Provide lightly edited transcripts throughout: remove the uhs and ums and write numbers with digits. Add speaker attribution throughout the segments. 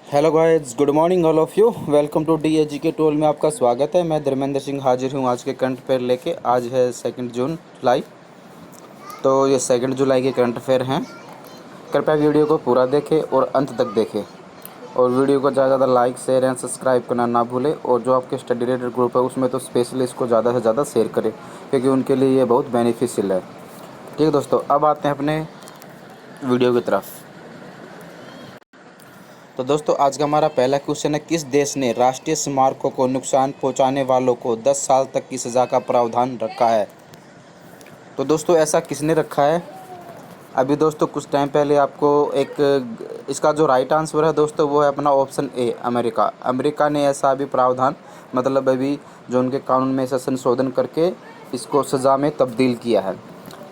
Speaker 1: Hello guys, good morning all of you. Welcome to D H K टोल में आपका स्वागत है। मैं धर्मेंद्र सिंह हाजिर हूँ आज के करंट अफेयर लेके। आज है 2 जून जुलाई, तो ये 2 जुलाई के करंट अफेयर हैं। कृपया वीडियो को पूरा देखें और अंत तक देखें, और वीडियो को ज़्यादा से ज़्यादा लाइक शेयर एंड सब्सक्राइब करना ना भूलें। और जो आपके स्टडी रिलेटेड ग्रुप है उसमें तो स्पेशली इसको ज़्यादा से ज़्यादा शेयर करें, क्योंकि उनके लिए ये बहुत बेनिफिशियल है। ठीक है दोस्तों, अब आते हैं अपने वीडियो की तरफ। तो दोस्तों, आज का हमारा पहला क्वेश्चन है, किस देश ने राष्ट्रीय स्मारकों को नुकसान पहुंचाने वालों को 10 साल तक की सज़ा का प्रावधान रखा है? तो दोस्तों, ऐसा किसने रखा है? अभी दोस्तों कुछ टाइम पहले आपको एक इसका जो राइट आंसर है दोस्तों, वो है अपना ऑप्शन ए, अमेरिका। अमेरिका ने ऐसा अभी प्रावधान, मतलब अभी जो उनके कानून में ऐसा संशोधन करके इसको सज़ा में तब्दील किया है।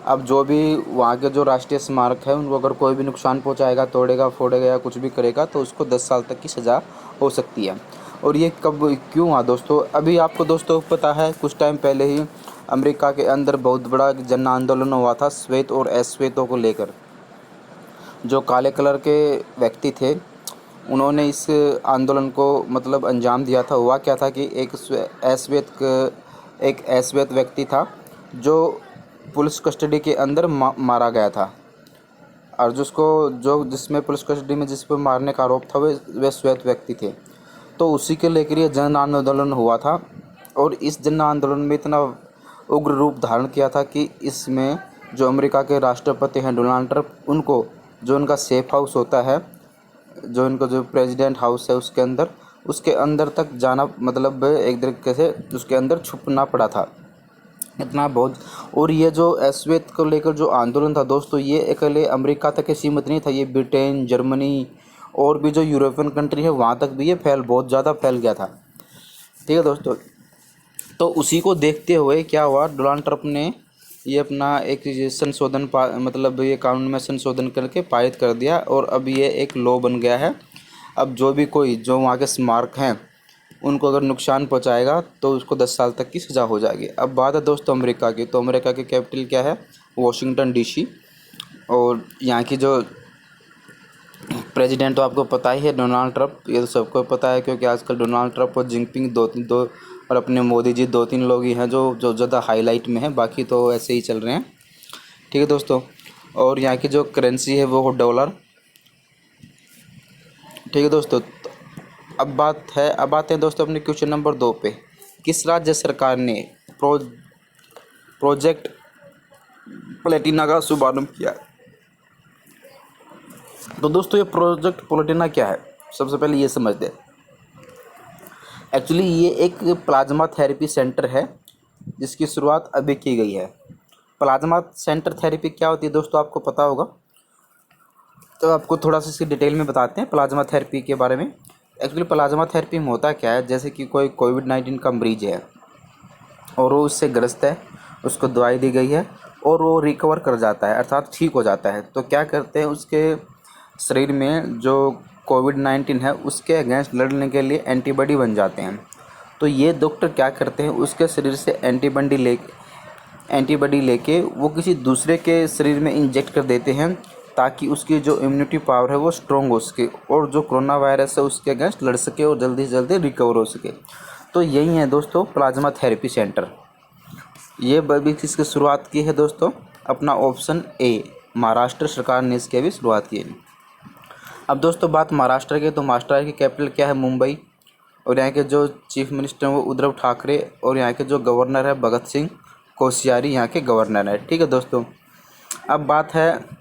Speaker 1: अब जो भी वहाँ के जो राष्ट्रीय स्मारक है उनको अगर कोई भी नुकसान पहुँचाएगा, तोड़ेगा, फोड़ेगा या कुछ भी करेगा, तो उसको 10 साल तक की सज़ा हो सकती है। और ये कब क्यों हुआ दोस्तों? अभी आपको दोस्तों पता है, कुछ टाइम पहले ही अमेरिका के अंदर बहुत बड़ा जन आंदोलन हुआ था श्वेत और अश्वेतों को लेकर। जो काले कलर के व्यक्ति थे, उन्होंने इस आंदोलन को मतलब अंजाम दिया था। हुआ क्या था कि एक अश्वेत व्यक्ति था जो पुलिस कस्टडी के अंदर मारा गया था, और जिसमें पुलिस कस्टडी में जिस पर मारने का आरोप था वे श्वेत व्यक्ति थे। तो उसी के लेकर ये जन आंदोलन हुआ था, और इस जन आंदोलन में इतना उग्र रूप धारण किया था कि इसमें जो अमेरिका के राष्ट्रपति हैं डोनाल्ड ट्रंप, उनको जो उनका सेफ हाउस होता है, जो इनका जो प्रेसिडेंट हाउस है उसके अंदर तक जाना, मतलब एक तरीके से उसके अंदर छुपना पड़ा था। इतना बहुत। और ये जो अश्वेत को लेकर जो आंदोलन था दोस्तों, ये अकेले अमेरिका तक ही सीमित नहीं था, ये ब्रिटेन, जर्मनी और भी जो यूरोपियन कंट्री है वहाँ तक भी ये बहुत ज़्यादा फैल गया था। ठीक है दोस्तों, तो उसी को देखते हुए क्या हुआ, डोनाल्ड ट्रंप ने ये अपना एक संशोधन मतलब ये कानून में संशोधन करके पारित कर दिया, और अब ये एक लॉ बन गया है। अब जो भी कोई जो वहाँ के स्मारक हैं उनको अगर नुकसान पहुँचाएगा तो उसको 10 साल तक की सज़ा हो जाएगी। अब बात है दोस्तों अमेरिका की। तो अमेरिका की कैपिटल क्या है? Washington DC. और यहाँ की जो प्रेसिडेंट तो आपको पता ही है, डोनाल्ड ट्रंप। ये तो सबको पता है, क्योंकि आजकल डोनाल्ड ट्रंप और जिनपिंग दो और अपने मोदी जी 2-3 लोग ही हैं जो ज़्यादा हाईलाइट में हैं, बाकी तो ऐसे ही चल रहे हैं। ठीक है दोस्तों, और यहाँ की जो करेंसी है वो डॉलर। ठीक है दोस्तों, अब आते हैं दोस्तों अपने क्वेश्चन नंबर 2 पे। किस राज्य सरकार ने प्रोजेक्ट प्लेटिना का शुभारंभ किया? तो दोस्तों, ये प्रोजेक्ट प्लेटिना क्या है, सबसे पहले ये समझते हैं। एक्चुअली ये एक प्लाज्मा थेरेपी सेंटर है जिसकी शुरुआत अभी की गई है। प्लाज्मा सेंटर थेरेपी क्या होती है दोस्तों, आपको पता होगा, तो आपको थोड़ा सा इसकी डिटेल में बताते हैं प्लाज्मा थेरेपी के बारे में। एक्चुअली प्लाज्मा थेरेपी में होता क्या है, जैसे कि कोई कोविड-19 का मरीज है और वो उससे ग्रस्त है, उसको दवाई दी गई है और वो रिकवर कर जाता है, अर्थात ठीक हो जाता है। तो क्या करते हैं, उसके शरीर में जो कोविड-19 है उसके अगेंस्ट लड़ने के लिए एंटीबॉडी बन जाते हैं। तो ये डॉक्टर क्या करते हैं, उसके शरीर से एंटीबॉडी लेके वो किसी दूसरे के शरीर में इंजेक्ट कर देते हैं, ताकि उसकी जो इम्यूनिटी पावर है वो स्ट्रॉन्ग हो सके और जो कोरोना वायरस है उसके अगेंस्ट लड़ सके और जल्दी से जल्दी रिकवर हो सके। तो यही है दोस्तों प्लाज्मा थेरेपी सेंटर। ये भी किसकी शुरुआत की है दोस्तों? अपना ऑप्शन ए, महाराष्ट्र सरकार ने इसकी भी शुरुआत की है। अब दोस्तों बात महाराष्ट्र की, तो महाराष्ट्र की कैपिटल क्या है? मुंबई। और यहाँ के जो चीफ मिनिस्टर हैं वो उद्धव ठाकरे, और यहाँ के जो गवर्नर है भगत सिंह कोश्यारी यहाँ के गवर्नर है। ठीक है दोस्तों, अब बात है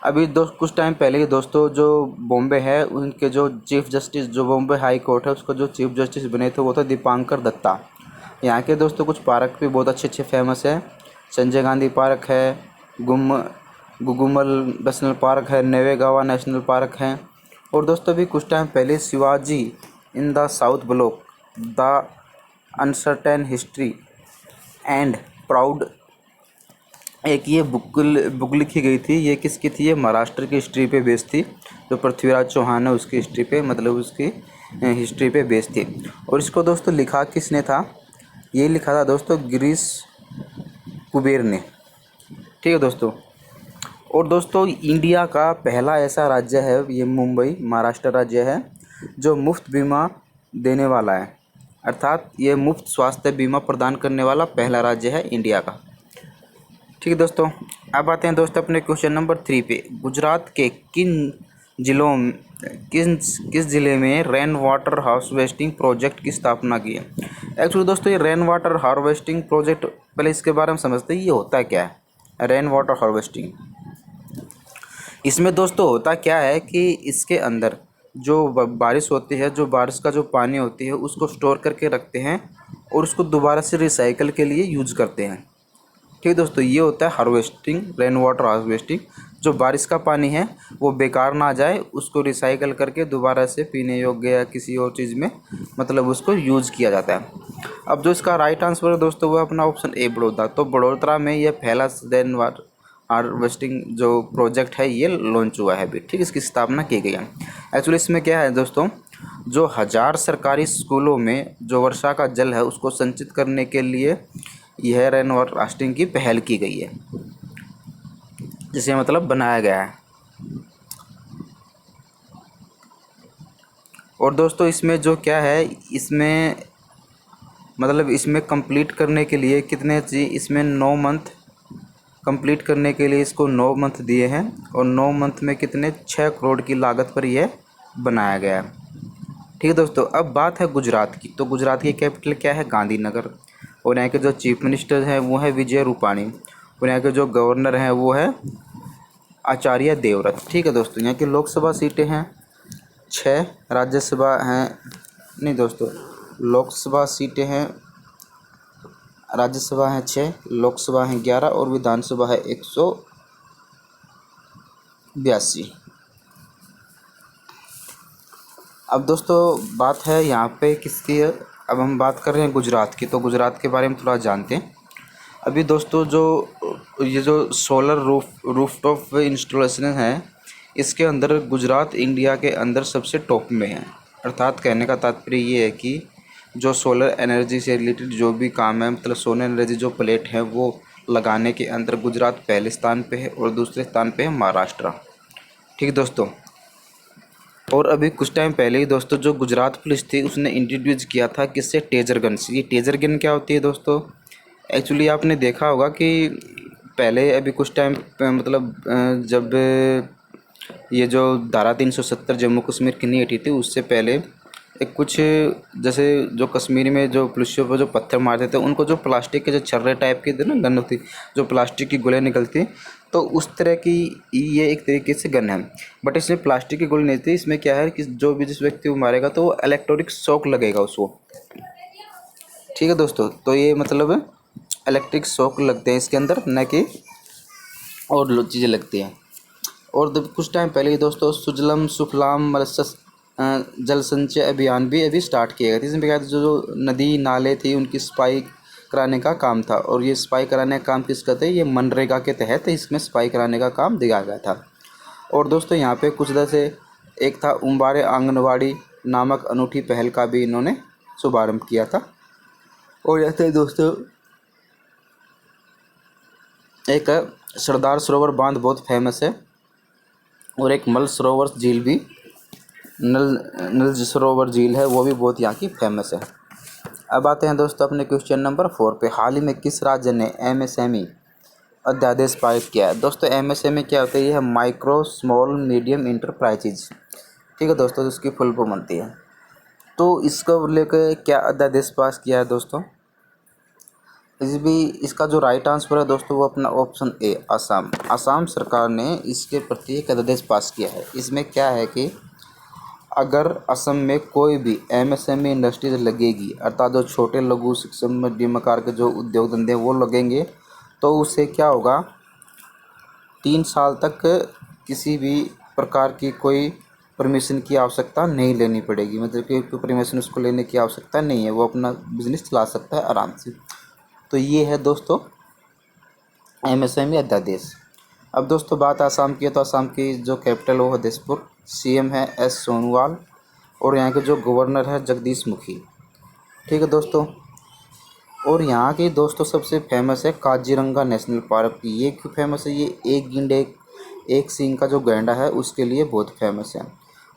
Speaker 1: अभी कुछ टाइम पहले ही दोस्तों जो बॉम्बे है उनके जो चीफ जस्टिस, जो बॉम्बे हाई कोर्ट है उसको जो चीफ जस्टिस बने थे वो थे दीपांकर दत्ता। यहाँ के दोस्तों कुछ पार्क भी बहुत अच्छे फेमस है। संजय गांधी पार्क है, गुगुमल नेशनल पार्क है, नेवेगावा नेशनल पार्क है। और दोस्तों भी कुछ टाइम पहले Shivaji in the south block, the uncertain history and proud, एक ये बुक लिखी गई थी। ये किसकी थी? ये महाराष्ट्र की हिस्ट्री पे बेस्ड थी, जो पृथ्वीराज चौहान है उसकी हिस्ट्री पे, मतलब उसकी हिस्ट्री पे बेस्ड थी। और इसको दोस्तों लिखा किसने था? ये लिखा था दोस्तों गिरीश कुबेर ने। ठीक है दोस्तों, और दोस्तों इंडिया का पहला ऐसा राज्य है ये मुंबई महाराष्ट्र राज्य है जो मुफ्त बीमा देने वाला है, अर्थात ये मुफ्त स्वास्थ्य बीमा प्रदान करने वाला पहला राज्य है इंडिया का। ठीक है दोस्तों, अब आते हैं दोस्तों अपने क्वेश्चन नंबर 3 पे। गुजरात के किस ज़िले में रेन वाटर हार्वेस्टिंग प्रोजेक्ट की स्थापना की है। एक्चुअली दोस्तों ये रेन वाटर हार्वेस्टिंग प्रोजेक्ट, पहले इसके बारे में समझते हैं ये होता क्या है रेन वाटर हार्वेस्टिंग। इसमें दोस्तों होता क्या है कि इसके अंदर जो बारिश होती है, जो बारिश का जो पानी होती है उसको स्टोर करके रखते हैं और उसको दोबारा से रिसाइकल के लिए यूज करते हैं। ठीक है दोस्तों, ये होता है हार्वेस्टिंग, रेन वाटर हार्वेस्टिंग। जो बारिश का पानी है वो बेकार ना जाए, उसको रिसाइकल करके दोबारा से पीने योग्य या किसी और चीज़ में मतलब उसको यूज़ किया जाता है। अब जो इसका राइट आंसर है दोस्तों वो अपना ऑप्शन ए बड़ौदा। तो बड़ोदरा में ये पहला रेन वाटर हार्वेस्टिंग जो प्रोजेक्ट है ये लॉन्च हुआ है अभी। ठीक, इसकी स्थापना की गई है। एक्चुअली इसमें क्या है दोस्तों, जो 1000 सरकारी स्कूलों में जो वर्षा का जल है उसको संचित करने के लिए यह रेन वाटर हार्वेस्टिंग की पहल की गई है, जिसे मतलब बनाया गया है। और दोस्तों इसमें जो क्या है, इसमें मतलब इसमें कंप्लीट करने के लिए कितने चाहिए, इसमें 9 मंथ कंप्लीट करने के लिए इसको 9 मंथ दिए हैं और 9 मंथ में कितने 6 करोड़ की लागत पर यह बनाया गया है। ठीक है दोस्तों, अब बात है गुजरात की। तो गुजरात की कैपिटल क्या है, गांधीनगर। और यहाँ के जो चीफ मिनिस्टर हैं वो है विजय रूपाणी और यहाँ के जो गवर्नर हैं वो है आचार्य देवव्रत। ठीक है दोस्तों, यहाँ की लोकसभा सीटें हैं 6, राज्यसभा हैं नहीं दोस्तों, लोकसभा सीटें हैं, राज्यसभा हैं 6, लोकसभा हैं 11 और विधानसभा है 182। अब दोस्तों बात है यहाँ पे किसकी है, अब हम बात कर रहे हैं गुजरात की। तो गुजरात के बारे में थोड़ा जानते हैं। अभी दोस्तों जो ये जो सोलर रूफटॉप इंस्टॉलेशन है, इसके अंदर गुजरात इंडिया के अंदर सबसे टॉप में है। अर्थात कहने का तात्पर्य ये है कि जो सोलर एनर्जी से रिलेटेड जो भी काम है, मतलब सोलर एनर्जी जो प्लेट है वो लगाने के अंदर गुजरात पहले स्थान पे है और दूसरे स्थान पे है महाराष्ट्र। ठीक दोस्तों, और अभी कुछ टाइम पहले ही दोस्तों जो गुजरात पुलिस थी उसने इंट्रोड्यूस किया था किससे, टेजर गन से। ये टेजर गन क्या होती है दोस्तों, एक्चुअली आपने देखा होगा कि पहले अभी कुछ टाइम मतलब जब ये जो धारा 370 जम्मू कश्मीर की नहीं हटी थी उससे पहले एक कुछ जैसे जो कश्मीर में जो पुलिसियों पर जो पत्थर मारते थे उनको जो प्लास्टिक के जो छर्रे टाइप की ना गन होती, जो प्लास्टिक की गोलियाँ निकलती, तो उस तरह की ये एक तरीके से गन है। बट इसमें प्लास्टिक की गोली नहीं थी, इसमें क्या है कि जो भी जिस व्यक्ति को मारेगा तो वो इलेक्ट्रिक शॉक लगेगा उसको। ठीक है दोस्तों, तो ये मतलब इलेक्ट्रिक शॉक लगते हैं इसके अंदर, न कि और चीज़ें लगती हैं। और कुछ टाइम पहले ही दोस्तों सुजलम सुफलाम जल संचय अभियान भी अभी स्टार्ट किया गया था। इसमें क्या था, जो नदी नाले थी उनकी सफाई कराने का काम था। और ये सफाई कराने का काम किसका था, ये मनरेगा के तहत इसमें सफाई कराने का काम दिया गया था। और दोस्तों यहाँ पे कुछ जैसे एक था उम्बारे आंगनवाड़ी नामक अनूठी पहल का भी इन्होंने शुभारंभ किया था। और जैसे दोस्तों एक सरदार सरोवर बांध बहुत फेमस है और एक नल सरोवर झील भी नल सरोवर झील है वो भी बहुत यहाँ की फेमस है। अब आते हैं दोस्तों अपने क्वेश्चन नंबर 4 पे। हाल ही में किस राज्य ने MSME अध्यादेश पारित किया है। दोस्तों MSME क्या होता है, ये है माइक्रो स्मॉल मीडियम इंटरप्राइजेज। ठीक है दोस्तों, इसकी फुल फॉर्म बनती है। तो इसको लेकर क्या अध्यादेश पास किया है दोस्तों, इसका जो राइट आंसर है दोस्तों वो अपना ऑप्शन ए असम। असम सरकार ने इसके प्रति एक अध्यादेश पास किया है। इसमें क्या है कि अगर असम में कोई भी MSME इंडस्ट्रीज लगेगी, अर्थात जो छोटे लघु सूक्ष्म मध्यम आकार के जो उद्योग धंधे वो लगेंगे, तो उससे क्या होगा, 3 साल तक किसी भी प्रकार की कोई परमिशन की आवश्यकता नहीं लेनी पड़ेगी। मतलब कि कोई परमिशन उसको लेने की आवश्यकता नहीं है, वो अपना बिजनेस चला सकता है आराम से। तो ये है दोस्तों MSME अध्यादेश। अब दोस्तों बात आसाम की है, तो आसाम की जो कैपिटल वो है दिसपुर, CM है S सोनोवाल और यहाँ के जो गवर्नर है जगदीश मुखी। ठीक है दोस्तों, और यहाँ की दोस्तों सबसे फेमस है काजीरंगा नेशनल पार्क। ये क्यों फेमस है, ये एक एक सींग का जो गैंडा है उसके लिए बहुत फेमस है।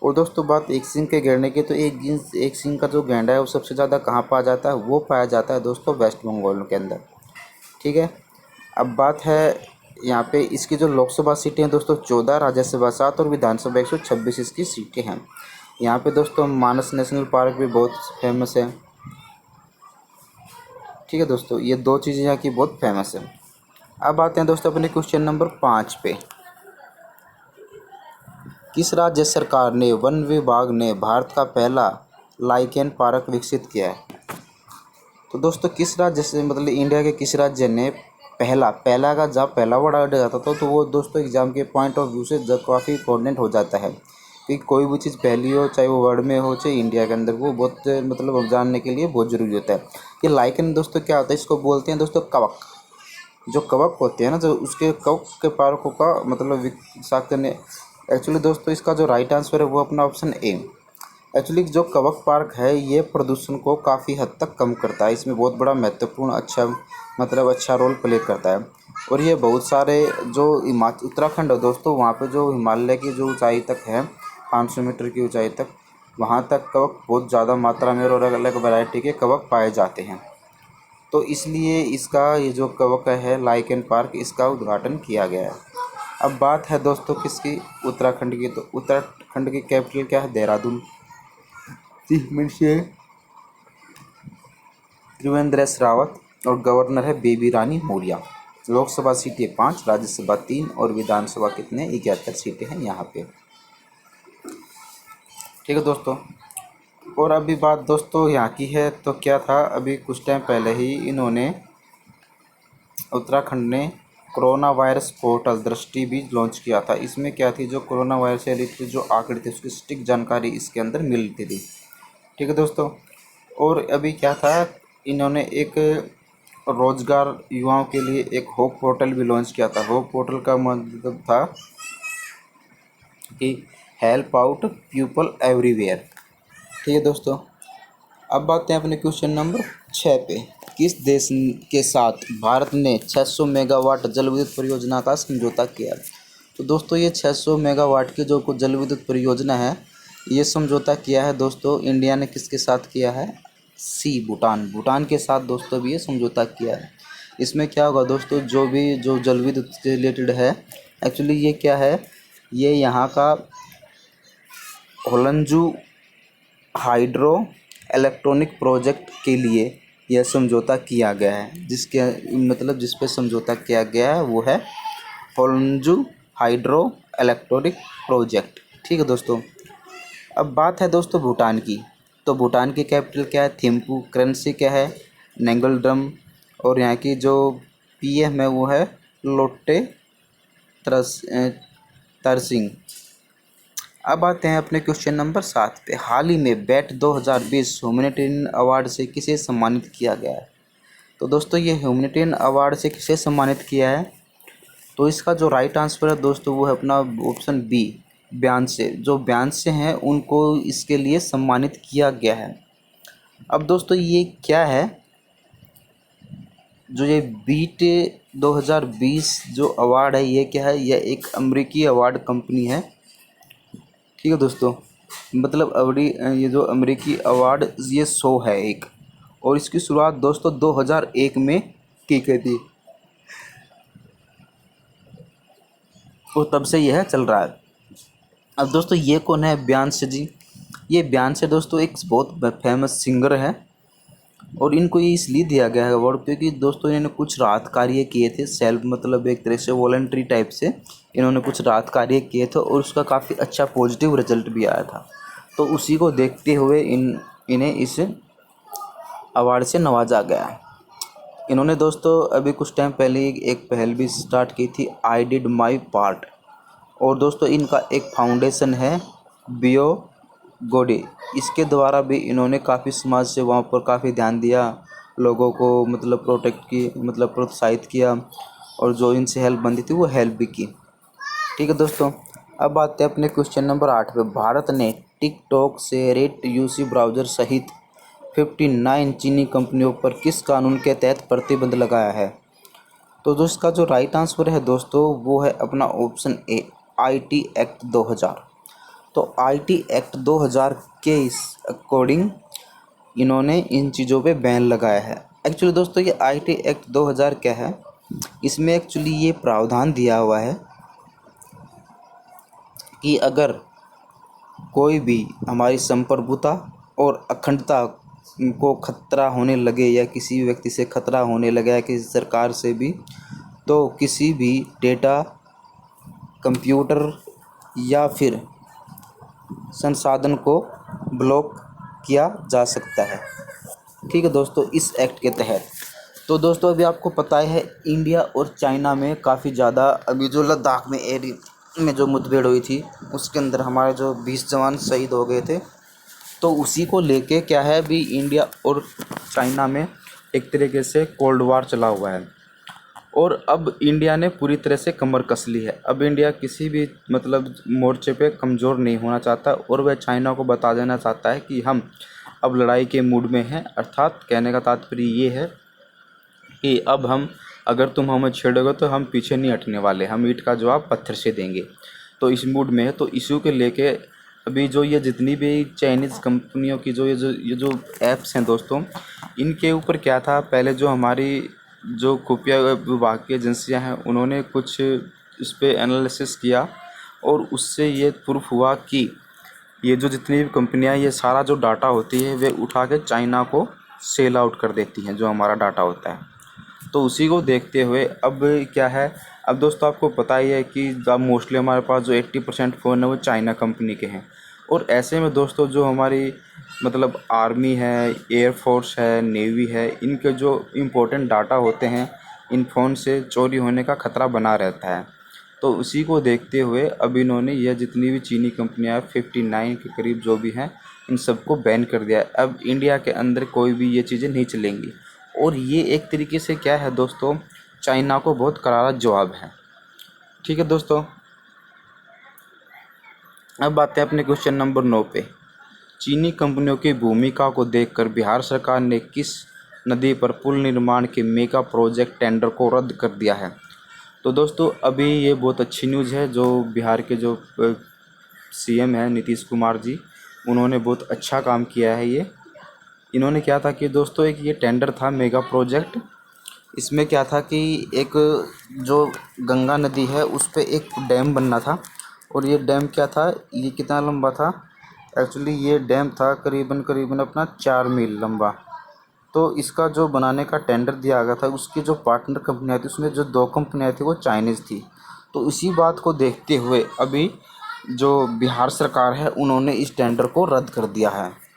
Speaker 1: और दोस्तों बात एक सींग के गैंडे की, तो एक सींग का जो गैंडा है वो सबसे ज़्यादा कहाँ पाया जाता है, वो पाया जाता है दोस्तों वेस्ट बंगाल के अंदर। ठीक है, अब बात है यहाँ पे इसकी जो लोकसभा सीटें हैं दोस्तों 14, राज्यसभा 7 और विधानसभा 126 इसकी सीटें हैं। यहाँ पे दोस्तों मानस नेशनल पार्क भी बहुत फेमस है। ठीक है दोस्तों, ये दो चीज़ें यहाँ की बहुत फेमस है। अब आते हैं दोस्तों अपने क्वेश्चन नंबर 5 पे। किस राज्य सरकार ने वन विभाग ने भारत का पहला लाइकेन पार्क विकसित किया है? तो दोस्तों किस राज्य से मतलब इंडिया के किस राज्य ने पहला का जब पहला वर्ड आ जाता था तो वो दोस्तों एग्जाम के पॉइंट ऑफ व्यू से काफ़ी इंपॉर्टेंट हो जाता है कि कोई भी चीज़ पहली हो, चाहे वो वर्ड में हो चाहे इंडिया के अंदर, वो बहुत मतलब अब जानने के लिए बहुत ज़रूरी होता है। ये लाइकेन दोस्तों क्या होता है, इसको बोलते हैं दोस्तों कवक। जो कवक होते हैं ना, जो उसके कवक के पार्कों का मतलब विकास करने, एक्चुअली दोस्तों इसका जो राइट आंसर है वो अपना ऑप्शन ए। एक्चुअली जो कवक पार्क है ये प्रदूषण को काफ़ी हद तक कम करता है, इसमें बहुत बड़ा महत्वपूर्ण अच्छा रोल प्ले करता है। और ये बहुत सारे जो उत्तराखंड है दोस्तों, वहाँ पे जो हिमालय की जो ऊंचाई तक है 500 मीटर की ऊंचाई तक, वहाँ तक कवक बहुत ज़्यादा मात्रा में और अलग अलग वैरायटी के कवक पाए जाते हैं। तो इसलिए इसका ये जो कवक है लाइकेन पार्क, इसका उद्घाटन किया गया है। अब बात है दोस्तों किसकी, उत्तराखंड की। तो उत्तराखंड की कैपिटल क्या है, देहरादून। चीफ मिनिस्टर त्रिवेंद्र रावत और गवर्नर है बेबी रानी मौर्य। लोकसभा सीटें 5, राज्यसभा 3 और विधानसभा कितने 71 सीटें हैं यहाँ पे। ठीक है दोस्तों, और अभी बात दोस्तों यहाँ की है, तो क्या था अभी कुछ टाइम पहले ही इन्होंने उत्तराखंड ने कोरोना वायरस पोर्टल दृष्टि भी लॉन्च किया था। इसमें क्या थी, जो कोरोना वायरस से रिलेटेड जो आंकड़े थे उसकी सटीक जानकारी इसके अंदर मिलती थी। ठीक है दोस्तों, और अभी क्या था, इन्होंने एक रोजगार युवाओं के लिए एक होप पोर्टल भी लॉन्च किया था। होप पोर्टल का मतलब था कि हेल्प आउट पीपल एवरीवेयर। ठीक है दोस्तों, अब बात है अपने क्वेश्चन नंबर 6 पे। किस देश के साथ भारत ने 600 मेगावाट जल विद्युत परियोजना का समझौता किया? तो दोस्तों ये 600 मेगावाट की जो जल विद्युत परियोजना है, ये समझौता किया है दोस्तों इंडिया ने किसके साथ किया है, भूटान के साथ दोस्तों भी ये समझौता किया है। इसमें क्या होगा दोस्तों, जो जल विद्युत से रिलेटेड है, एक्चुअली ये क्या है, ये यहाँ का होलंजू हाइड्रो इलेक्ट्रॉनिक प्रोजेक्ट के लिए यह समझौता किया गया है। जिस पे समझौता किया गया है वो है होलंजू हाइड्रो इलेक्ट्रॉनिक प्रोजेक्ट। ठीक है दोस्तों, अब बात है दोस्तों भूटान की। तो भूटान की कैपिटल क्या है, थिम्पू। करेंसी क्या है, नेंगलड्रम। और यहाँ की जो पीएम है वो है लोट्टे तरसिंग। अब आते हैं अपने क्वेश्चन नंबर 7 पे। हाल ही में बैट 2020 ह्यूमैनिटेरियन अवार्ड से किसे सम्मानित किया गया है? तो दोस्तों ये ह्यूमैनिटेरियन अवार्ड से किसे सम्मानित किया है, तो इसका जो राइट आंसर है दोस्तों वो है अपना ऑप्शन बी, ब्यानसे। जो ब्यानसे हैं उनको इसके लिए सम्मानित किया गया है। अब दोस्तों ये क्या है, जो ये बीट 2020 जो अवार्ड है ये क्या है, यह एक अमेरिकी अवार्ड कंपनी है। ठीक है दोस्तों, मतलब ये जो अमेरिकी अवार्ड ये शो है एक, और इसकी शुरुआत दोस्तों 2001 में की गई थी और तब से यह चल रहा है। अब दोस्तों ये कौन है, ब्यानसे जी। ये ब्यानसे दोस्तों एक बहुत फेमस सिंगर है और इनको ये इसलिए दिया गया है अवार्ड क्योंकि दोस्तों इन्होंने कुछ राहत कार्य किए थे, सेल्फ मतलब एक तरह से वॉलंटरी टाइप से इन्होंने कुछ राहत कार्य किए थे और उसका काफ़ी अच्छा पॉजिटिव रिजल्ट भी आया था। तो उसी को देखते हुए इन्हें इस अवार्ड से नवाजा गया। इन्होंने दोस्तों अभी कुछ टाइम पहले एक पहल भी स्टार्ट की थी, आई डिड माई पार्ट। और दोस्तों इनका एक फाउंडेशन है बियो गोडे, इसके द्वारा भी इन्होंने काफ़ी समाज से वहाँ पर काफ़ी ध्यान दिया, लोगों को मतलब प्रोत्साहित किया और जो इनसे हेल्प बनती थी वो हेल्प भी की। ठीक है दोस्तों, अब आते हैं अपने क्वेश्चन नंबर 8 पे। भारत ने टिकटॉक से रेट यूसी ब्राउज़र सहित 59 चीनी कंपनियों पर किस कानून के तहत प्रतिबंध लगाया है? तो इसका जो राइट आंसर है दोस्तों वो है अपना ऑप्शन ए, आईटी एक्ट 2000। तो आईटी एक्ट 2000 के इस अकॉर्डिंग इन्होंने इन चीज़ों पे बैन लगाया है। एक्चुअली दोस्तों ये आईटी एक्ट 2000 क्या है, इसमें एक्चुअली ये प्रावधान दिया हुआ है कि अगर कोई भी हमारी संप्रभुता और अखंडता को खतरा होने लगे या किसी व्यक्ति से खतरा होने लगे या किसी सरकार से भी, तो किसी भी डेटा, कंप्यूटर या फिर संसाधन को ब्लॉक किया जा सकता है। ठीक है दोस्तों, इस एक्ट के तहत। तो दोस्तों अभी आपको पता है इंडिया और चाइना में काफ़ी ज़्यादा अभी जो लद्दाख में एरिया में जो मुठभेड़ हुई थी उसके अंदर हमारे जो 20 जवान शहीद हो गए थे। तो उसी को लेके क्या है, अभी इंडिया और चाइना में एक तरीके से कोल्ड वार चला हुआ है और अब इंडिया ने पूरी तरह से कमर कस ली है। अब इंडिया किसी भी मतलब मोर्चे पे कमज़ोर नहीं होना चाहता और वह चाइना को बता देना चाहता है कि हम अब लड़ाई के मूड में हैं। अर्थात कहने का तात्पर्य ये है कि अब हम, अगर तुम हमें छेड़ोगे तो हम पीछे नहीं हटने वाले, हम ईंट का जवाब पत्थर से देंगे। तो इस मूड में है। तो इशू के लेके अभी जो ये जितनी भी चाइनीज़ कंपनियों की जो ऐप्स हैं दोस्तों, इनके ऊपर क्या था, पहले जो हमारी जो खुफिया विभाग की एजेंसियां हैं उन्होंने कुछ इस पर एनालिसिस किया और उससे ये प्रूफ हुआ कि ये जो जितनी भी कंपनियां, ये सारा जो डाटा होती है वे उठा के चाइना को सेल आउट कर देती हैं, जो हमारा डाटा होता है। तो उसी को देखते हुए अब क्या है, अब दोस्तों आपको पता ही है कि अब मोस्टली हमारे पास जो 80% फ़ोन है वो चाइना कंपनी के हैं। और ऐसे में दोस्तों जो हमारी मतलब आर्मी है, एयरफोर्स है, नेवी है, इनके जो इम्पोर्टेंट डाटा होते हैं इन फ़ोन से चोरी होने का ख़तरा बना रहता है। तो उसी को देखते हुए अब इन्होंने यह जितनी भी चीनी कंपनियां 59 के करीब जो भी हैं इन सबको बैन कर दिया है। अब इंडिया के अंदर कोई भी ये चीज़ें नहीं चलेंगी और ये एक तरीके से क्या है दोस्तों, चाइना को बहुत करारा जवाब है। ठीक है दोस्तों, अब आते हैं अपने क्वेश्चन नंबर 9 पे। चीनी कंपनियों की भूमिका को देखकर बिहार सरकार ने किस नदी पर पुल निर्माण के मेगा प्रोजेक्ट टेंडर को रद्द कर दिया है। तो दोस्तों अभी ये बहुत अच्छी न्यूज़ है, जो बिहार के जो सीएम हैं नीतीश कुमार जी, उन्होंने बहुत अच्छा काम किया है। ये इन्होंने क्या था कि दोस्तों एक ये टेंडर था मेगा प्रोजेक्ट, इसमें क्या था कि एक जो गंगा नदी है उस पे एक डैम बनना था और ये डैम क्या था, ये कितना लंबा था, एक्चुअली ये डैम था करीबन करीबन अपना 4 मील लंबा। तो इसका जो बनाने का टेंडर दिया गया था, उसकी जो पार्टनर कंपनियाँ थी उसमें जो 2 कंपनियाँ थी वो चाइनीज़ थी। तो इसी बात को देखते हुए अभी जो बिहार सरकार है उन्होंने इस टेंडर को रद्द कर दिया है।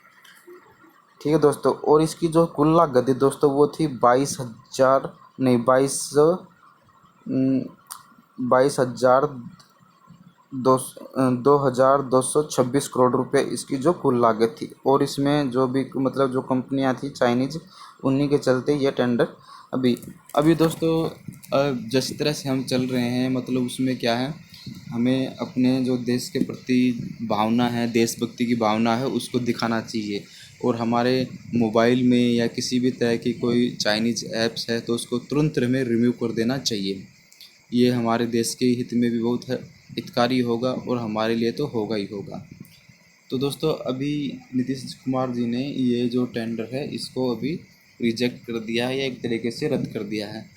Speaker 1: ठीक है दोस्तों, और इसकी जो कुल लागत थी दोस्तों वो थी 22,226 करोड़ रुपए इसकी जो कुल लागत थी। और इसमें जो भी मतलब जो कंपनियां थी चाइनीज़, उन्हीं के चलते ये टेंडर अभी अभी दोस्तों जिस तरह से हम चल रहे हैं मतलब उसमें क्या है, हमें अपने जो देश के प्रति भावना है, देशभक्ति की भावना है, उसको दिखाना चाहिए। और हमारे मोबाइल में या किसी भी तरह की कोई चाइनीज़ ऐप्स है तो उसको तुरंत हमें रिमूव कर देना चाहिए। ये हमारे देश के हित में भी बहुत हितकारी होगा और हमारे लिए तो होगा ही होगा। तो दोस्तों अभी नीतीश कुमार जी ने ये जो टेंडर है इसको अभी रिजेक्ट कर दिया है या एक तरीके से रद्द कर दिया है।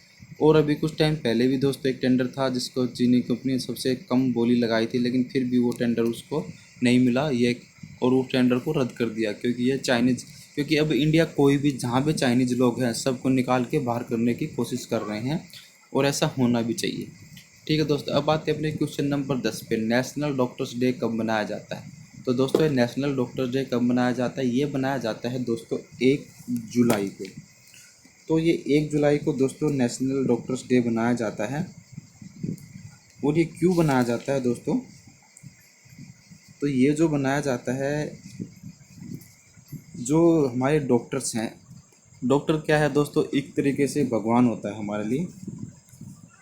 Speaker 1: और अभी कुछ टाइम पहले भी दोस्तों एक टेंडर था जिसको चीनी कंपनी ने सबसे कम बोली लगाई थी, लेकिन फिर भी वो टेंडर उसको नहीं मिला ये, और उस टेंडर को रद्द कर दिया क्योंकि ये चाइनीज़, क्योंकि अब इंडिया कोई भी जहाँ भी चाइनीज़ लोग हैं सबको निकाल के बाहर करने की कोशिश कर रहे हैं और ऐसा होना भी चाहिए। ठीक है दोस्तों, अब आते हैं अपने क्वेश्चन नंबर 10 पे। नेशनल डॉक्टर्स डे कब मनाया जाता है। तो दोस्तों ये नेशनल डॉक्टर्स डे कब मनाया जाता है, ये मनाया जाता है दोस्तों 1 जुलाई को। तो ये 1 जुलाई को दोस्तों नेशनल डॉक्टर्स डे मनाया जाता है। और ये क्यों बनाया जाता है दोस्तों, तो ये जो बनाया जाता है, जो हमारे डॉक्टर्स हैं, डॉक्टर क्या है दोस्तों, एक तरीके से भगवान होता है हमारे लिए।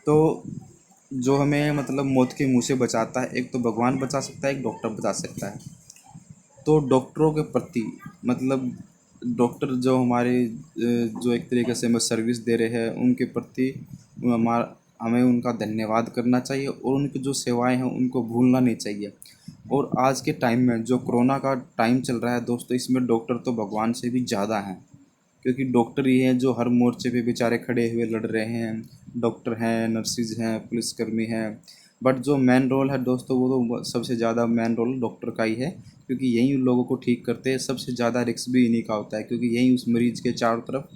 Speaker 1: तो जो हमें मतलब मौत के मुंह से बचाता है, एक तो भगवान बचा सकता है, एक डॉक्टर बचा सकता है। तो डॉक्टरों के प्रति मतलब डॉक्टर जो हमारे जो एक तरीके से हमें सर्विस दे रहे हैं उनके प्रति हमें उनका धन्यवाद करना चाहिए और उनकी जो सेवाएं हैं उनको भूलना नहीं चाहिए। और आज के टाइम में जो कोरोना का टाइम चल रहा है दोस्तों, इसमें डॉक्टर तो भगवान से भी ज़्यादा हैं, क्योंकि डॉक्टर ही हैं जो हर मोर्चे पे बेचारे खड़े हुए लड़ रहे हैं। डॉक्टर हैं, नर्सिस हैं, पुलिसकर्मी हैं, बट जो मेन रोल है दोस्तों वो तो सबसे ज़्यादा मेन रोल डॉक्टर का ही है, क्योंकि यही उन लोगों को ठीक करते हैं। सबसे ज़्यादा रिस्क भी इन्हीं का होता है, क्योंकि यही उस मरीज़ के चारों तरफ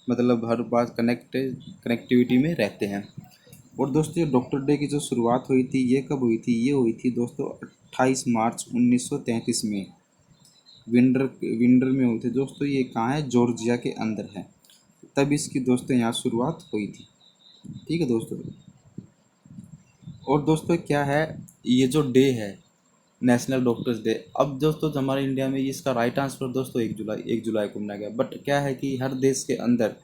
Speaker 1: मतलब हर बात कनेक्टिविटी में रहते हैं। और दोस्तों ये डॉक्टर डे की जो शुरुआत हुई थी ये कब हुई थी? ये हुई थी दोस्तों 28 मार्च 1933 में विंडर में हुई थी दोस्तों। ये कहाँ है? जॉर्जिया के अंदर है। तब इसकी दोस्तों यहाँ शुरुआत हुई थी। ठीक है दोस्तों। और दोस्तों क्या है, ये जो डे है नेशनल डॉक्टर्स डे, अब दोस्तों हमारे इंडिया में इसका राइट आंसर दोस्तों 1 जुलाई को मनाया गया। बट क्या है कि हर देश के अंदर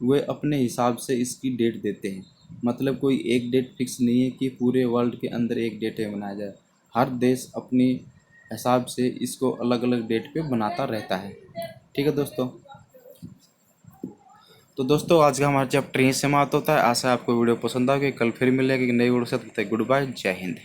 Speaker 1: वे अपने हिसाब से इसकी डेट देते हैं। मतलब कोई एक डेट फिक्स नहीं है कि पूरे वर्ल्ड के अंदर एक डेट है मनाया जाए। हर देश अपनी हिसाब से इसको अलग अलग डेट पे बनाता रहता है। ठीक है दोस्तों। तो दोस्तों आज का हमारा चैप्टर यहीं समाप्त होता है। आशा है आपको वीडियो पसंद आ गई। कल फिर मिलेगी नई वीडियो से। तब तक गुड बाय, जय हिंद।